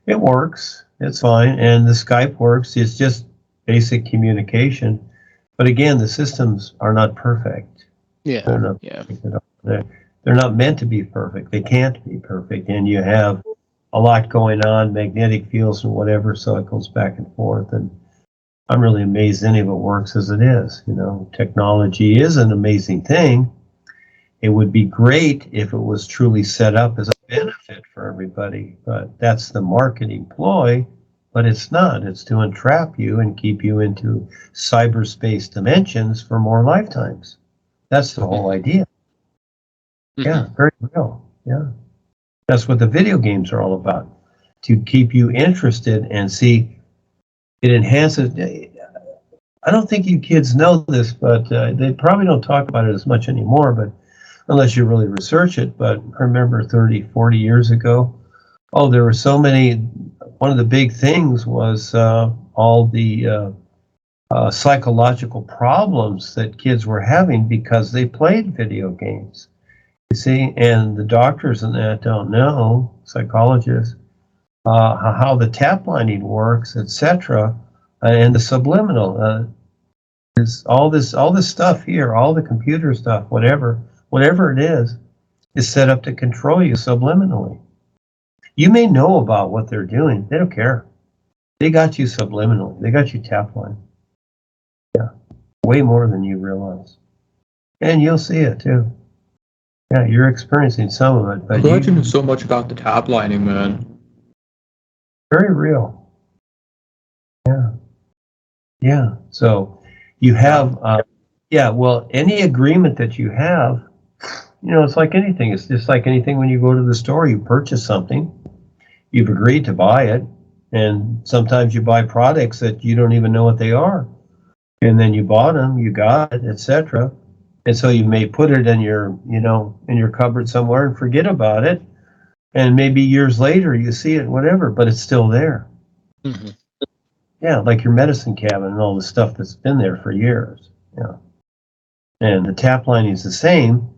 It works. It's fine. And the Skype works. It's just basic communication. But again, the systems are not perfect. Yeah. They're not perfect at all. They're not meant to be perfect. They can't be perfect. And you have a lot going on, magnetic fields and whatever, so it goes back and forth. And I'm really amazed any of it works as it is. You know, technology is an amazing thing. It would be great if it was truly set up as a benefit for everybody, but that's the marketing ploy, but it's not. It's to entrap you and keep you into cyberspace dimensions for more lifetimes. That's the whole idea. Yeah, very real. Yeah. That's what the video games are all about, to keep you interested and see it enhances. I don't think you kids know this, but they probably don't talk about it as much anymore, but unless you really research it. But I remember 30, 40 years ago, there were so many. One of the big things was all the psychological problems that kids were having because they played video games. You see, and the doctors and that don't know, psychologists, how the taplining works, etc., and the subliminal is all this stuff here, all the computer stuff, whatever it is set up to control you subliminally. You may know about what they're doing; they don't care. They got you subliminally. They got you taplining. Yeah, way more than you realize, and you'll see it too. Yeah, you're experiencing some of it, but I'm glad you knew so much about the taplining, man. Very real. Yeah. So you have, well, any agreement that you have, it's like anything. It's just like anything when you go to the store, you purchase something, you've agreed to buy it, and sometimes you buy products that you don't even know what they are. And then you bought them, you got it, etc. And so you may put it in your, in your cupboard somewhere and forget about it. And maybe years later you see it, whatever, but it's still there. Mm-hmm. Yeah, like your medicine cabinet and all the stuff that's been there for years. Yeah. And the taplining is the same.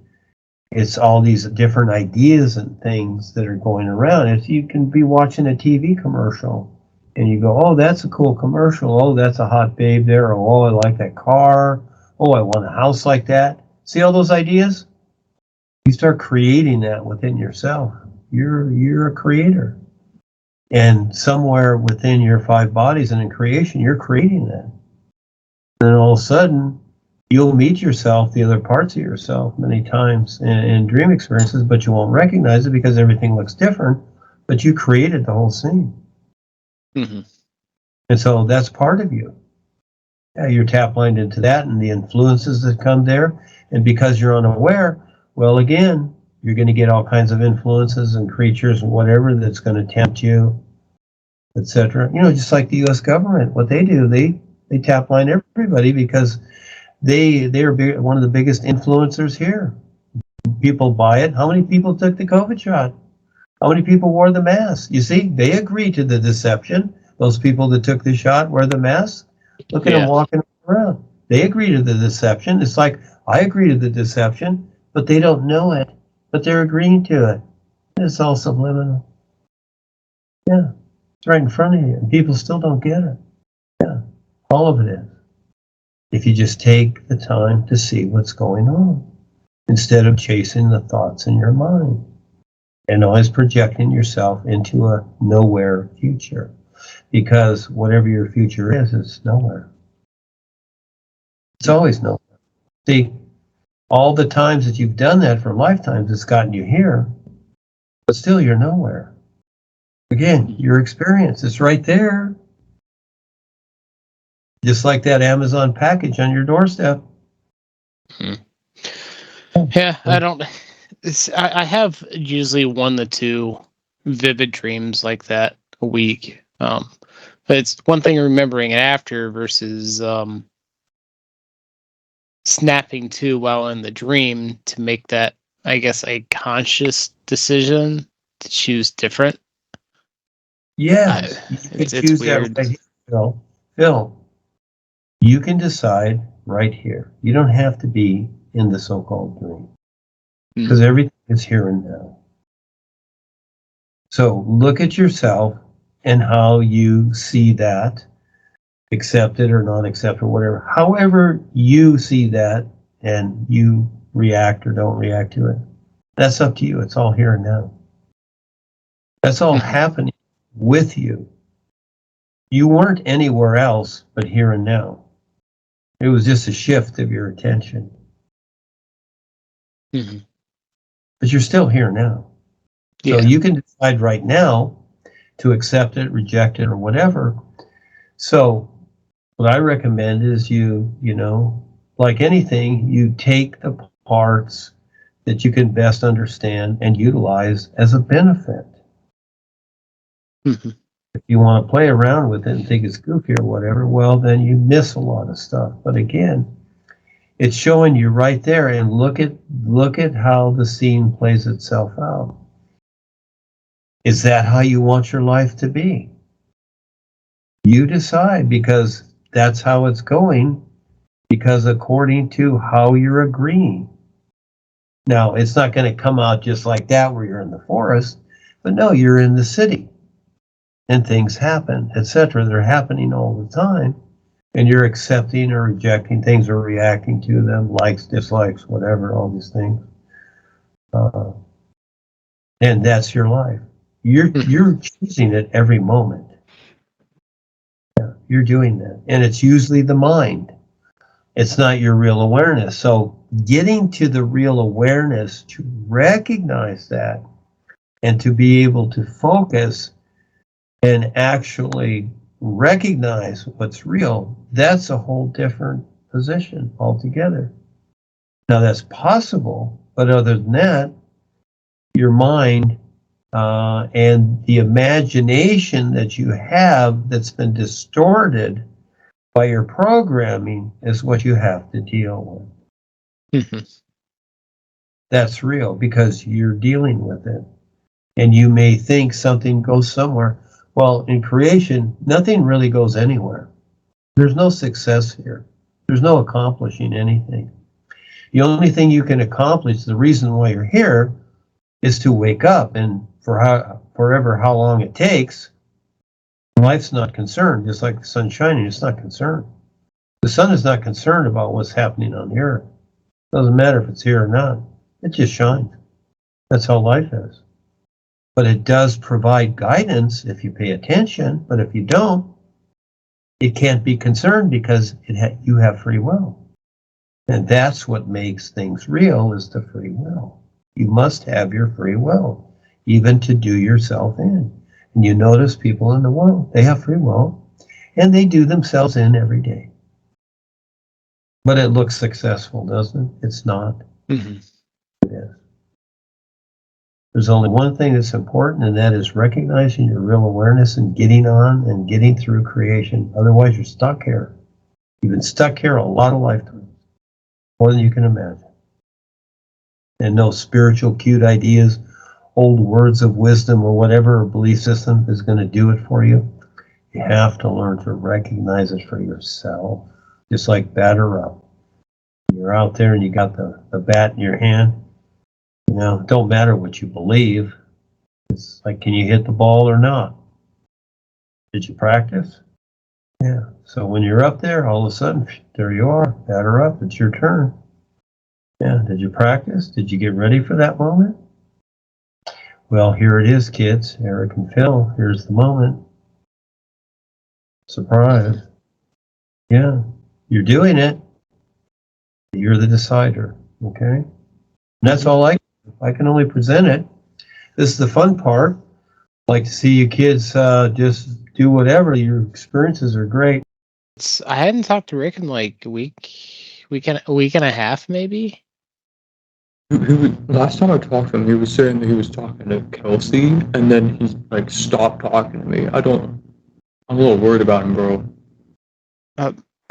It's all these different ideas and things that are going around. You can be watching a TV commercial and you go, oh, that's a cool commercial. Oh, that's a hot babe there. Oh, I like that car. Oh, I want a house like that. See all those ideas? You start creating that within yourself. You're a creator. And somewhere within your 5 bodies and in creation, you're creating that. And then all of a sudden, you'll meet yourself, the other parts of yourself, many times in dream experiences, but you won't recognize it because everything looks different, but you created the whole scene. Mm-hmm. And so that's part of you. Yeah, you're tap-lined into that and the influences that come there. And because you're unaware, well, again, you're going to get all kinds of influences and creatures and whatever that's going to tempt you, etc. Just like the U.S. government, what they do, they tap-line everybody because they are one of the biggest influencers here. People buy it. How many people took the COVID shot? How many people wore the mask? You see, they agree to the deception. Those people that took the shot wear the mask. Look at them walking around. They agree to the deception. It's like, I agree to the deception, but they don't know it. But they're agreeing to it. It's all subliminal. Yeah, it's right in front of you, and people still don't get it. Yeah, all of it is. If you just take the time to see what's going on, instead of chasing the thoughts in your mind, and always projecting yourself into a nowhere future. Because whatever your future is, it's nowhere. It's always nowhere. See, all the times that you've done that for lifetimes, it's gotten you here, but still you're nowhere. Again, your experience is right there. Just like that Amazon package on your doorstep. Yeah, I have usually 1 to 2 vivid dreams like that a week. But it's one thing remembering it after versus snapping to while in the dream to make that, I guess, a conscious decision to choose different. Yes, you can choose weird. that right here, Phil, you can decide right here. You don't have to be in the so-called dream because everything is here and now. So look at yourself and how you see that, accept it or not accept it, whatever. However you see that and you react or don't react to it, that's up to you. It's all here and now. That's all happening with you. You weren't anywhere else but here and now. It was just a shift of your attention. But you're still here now. So you can decide right now to accept it, reject it, or whatever. So what I recommend is you know, like anything, you take the parts that you can best understand and utilize as a benefit. If you want to play around with it and think it's goofy or whatever, well, then you miss a lot of stuff. But again, it's showing you right there, and look at how the scene plays itself out. Is that how you want your life to be? You decide, because that's how it's going, because according to how you're agreeing. Now, it's not going to come out just like that where you're in the forest, but no, you're in the city. And things happen, etc. They're happening all the time. And you're accepting or rejecting things or reacting to them, likes, dislikes, whatever, all these things. And that's your life. You're choosing it every moment. Yeah, you're doing that. And it's usually the mind. It's not your real awareness. So getting to the real awareness to recognize that and to be able to focus and actually recognize what's real, that's a whole different position altogether. Now that's possible, but other than that, your mind and the imagination that you have that's been distorted by your programming is what you have to deal with. That's real because you're dealing with it. And you may think something goes somewhere. Well, in creation, nothing really goes anywhere. There's no success here. There's no accomplishing anything. The only thing you can accomplish, the reason why you're here, is to wake up. And for forever how long it takes, life's not concerned. Just like the sun shining, it's not concerned. The sun is not concerned about what's happening on the earth. It doesn't matter if it's here or not. It just shines. That's how life is. But it does provide guidance if you pay attention. But if you don't, it can't be concerned because you have free will. And that's what makes things real, is the free will. You must have your free will, even to do yourself in. And you notice people in the world, they have free will, and they do themselves in every day. But it looks successful, doesn't it? It's not. It is. There's only one thing that's important, and that is recognizing your real awareness and getting on and getting through creation. Otherwise, you're stuck here. You've been stuck here a lot of lifetimes, more than you can imagine. And no spiritual cute ideas, old words of wisdom or whatever, or belief system is going to do it for you. You have to learn to recognize it for yourself. Just like batter up. You're out there and you got the bat in your hand. You know, it don't matter what you believe. It's like, can you hit the ball or not? Did you practice? Yeah. So when you're up there, all of a sudden, there you are. Batter up. It's your turn. Yeah. Did you practice? Did you get ready for that moment? Well, here it is, kids. Eric and Phil. Here's the moment. Surprise. Yeah. You're doing it. You're the decider. Okay? And that's all I can only present it. This is the fun part. I like to see you kids just do whatever. Your experiences are great. I hadn't talked to Rick in like a week and a half, maybe. Last time I talked to him, he was saying that he was talking to Kelsey, and then he like stopped talking to me. I'm a little worried about him, bro.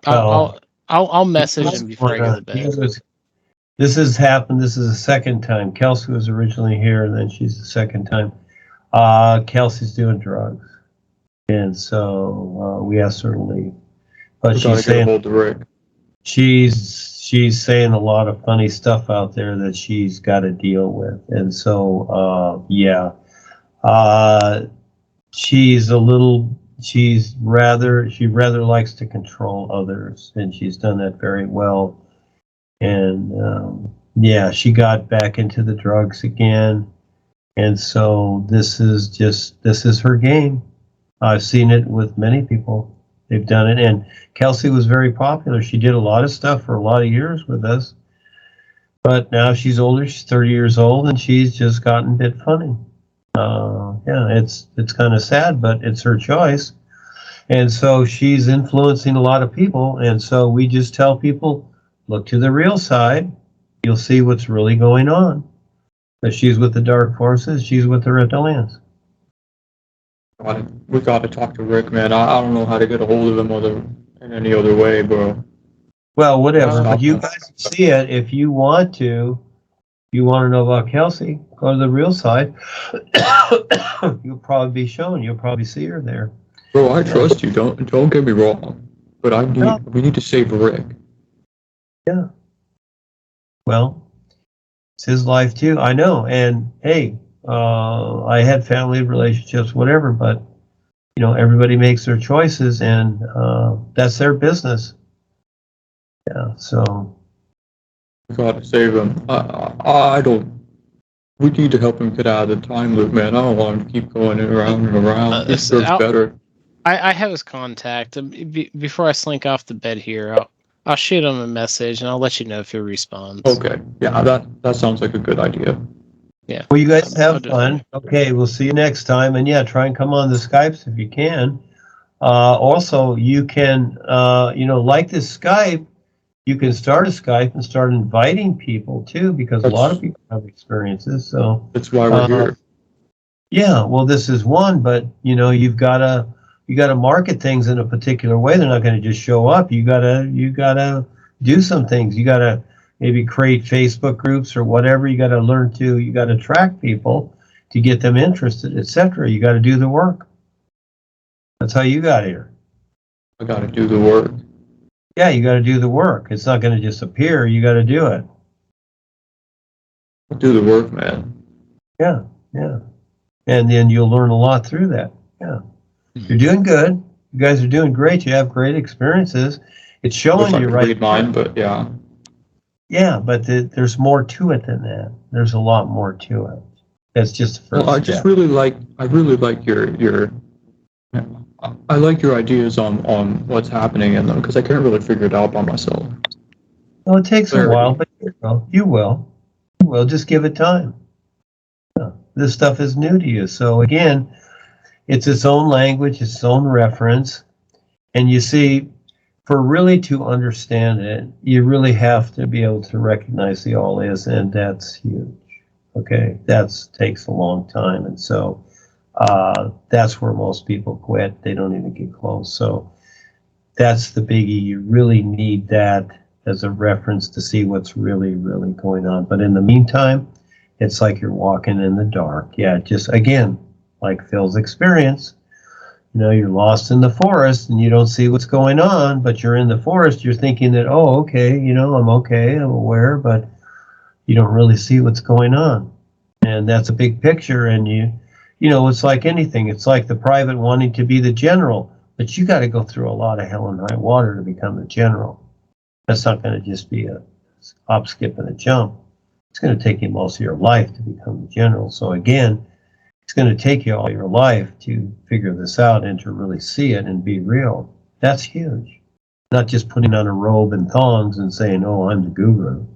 I'll message him before I go to bed. This has happened. This is the second time. Kelsey was originally here, and then she's the second time. Kelsey's doing drugs, and so we asked her to leave. But she's saying she's saying a lot of funny stuff out there that she's got to deal with, and so yeah. she's rather likes to control others, and she's done that very well. And yeah, she got back into the drugs again, and so this is her game. I've seen it with many people. They've done it, and Kelsey was very popular. She did a lot of stuff for a lot of years with us, but now she's older. She's 30 years old, and she's just gotten a bit funny. Yeah, it's kind of sad, but it's her choice. And so she's influencing a lot of people. And so we just tell people, look to the real side. You'll see what's really going on. But she's with the dark forces. She's with the reptilians. We got to talk to Rick, man. I don't know how to get a hold of him in any other way, bro. Well, whatever. You guys see it. If you want to know about Kelsey, go to the real side. You'll probably be shown. You'll probably see her there. Bro, I trust you. Don't get me wrong. But we need to save Rick. Yeah. Well, it's his life too. I know. And hey, I had family relationships, whatever, but everybody makes their choices, and that's their business. Yeah. So We gotta save him. I don't. We need to help him get out of the time loop, man. I don't want him to keep going around and around. He deserves better. I have his contact. Before I slink off the bed here, I'll shoot him a message and I'll let you know if he responds. Okay. Yeah, that sounds like a good idea. Yeah. Well, you guys have fun. Okay, we'll see you next time. And yeah, try and come on the Skypes if you can. Also, you can, like this Skype, you can start a Skype and start inviting people too, because a lot of people have experiences. So that's why we're here. Yeah, well, this is one, but you've got to market things in a particular way. They're not going to just show up. You gotta do some things. You gotta maybe create Facebook groups or whatever. You gotta track people to get them interested, etc. You gotta do the work. That's how you got here. I gotta do the work. Yeah, you gotta do the work. It's not going to just appear. You gotta do it. I'll do the work, man. Yeah. And then you'll learn a lot through that. Yeah. You're doing good. You guys are doing great. You have great experiences. It's showing you right. Read mine, but yeah. Yeah, but there's more to it than that. There's a lot more to it. That's just the first Well, step. I really like your I like your ideas on what's happening in them, because I can't really figure it out by myself. Well, it takes a while, but you will. You will. Just give it time. Yeah. This stuff is new to you. So again, it's its own language, its own reference. And you see, for really to understand it, you really have to be able to recognize the all is, and that's huge. Okay, that takes a long time. And so that's where most people quit. They don't even get close. So that's the biggie. You really need that as a reference to see what's really, really going on. But in the meantime, it's like you're walking in the dark. Yeah, just again, like Phil's experience. You're lost in the forest and you don't see what's going on, but you're in the forest. You're thinking that, oh, okay, I'm okay, I'm aware, but you don't really see what's going on. And that's a big picture. And it's like anything. It's like the private wanting to be the general, but you got to go through a lot of hell and high water to become the general. That's not going to just be a hop, skip, and a jump. It's going to take you most of your life to become the general. So again, it's going to take you all your life to figure this out and to really see it and be real. That's huge. Not just putting on a robe and thongs and saying, oh, I'm the guru.